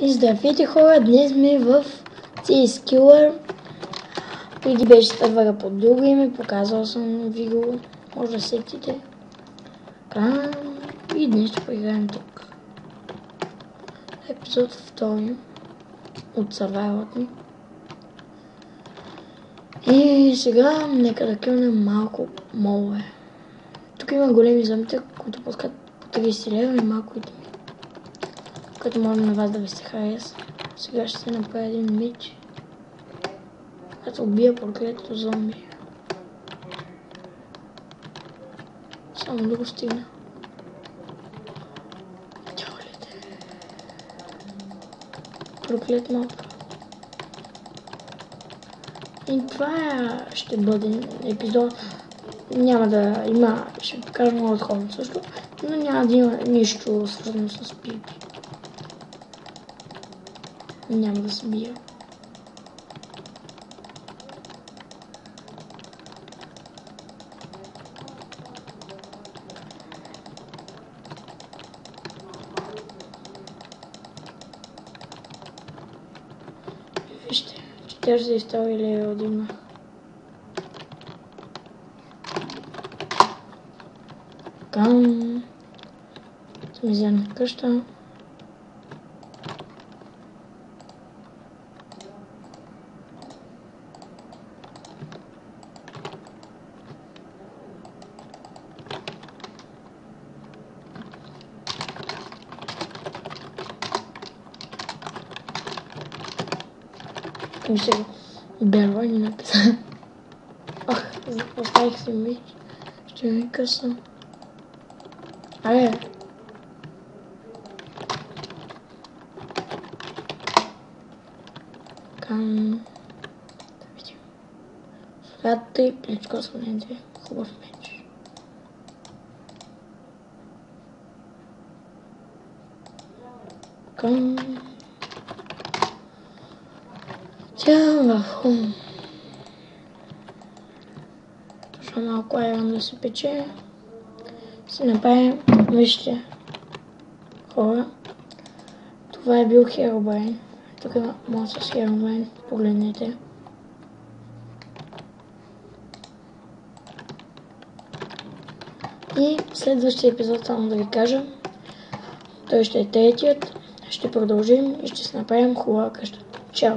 И здравейте хора, днес сме в CS Killer. Преди беше сървъра под друго име, показвал съм ви го, може да сетите. И днес ще поиграем тук. Епизод 2 от сървайвът ми. И сега нека да килнем малко молове. Тук има големи зомбите, които пускат по 30 лева и малко итеми. Като може на вас да ви се хареса. Сега ще се направя един меч. Като убия проклетото зомби. Само да го стигна. Тялите. Проклет моб. И това ще бъде епизод. Няма да има, ще покажа много отходно също, но няма да има нищо свързано с PvP. Няма да се бия. Вижте, 42 лева отдигнах. Там съм изядна къща. Мисля, бярва ни написа. Ах, оставих си меч. Ще ми къса. Абе. Да видим. Злата и плечко са не две. Хубав меч. Тя в хум. Точно малко айрон да се пече. Си направим, вижте, хора, това е бил Herobrine. Тук има монстър с Herobrine, погледнете. И следващия епизод, само да ви кажа, той ще е третият, ще продължим и ще си направим хубава къща. Чао!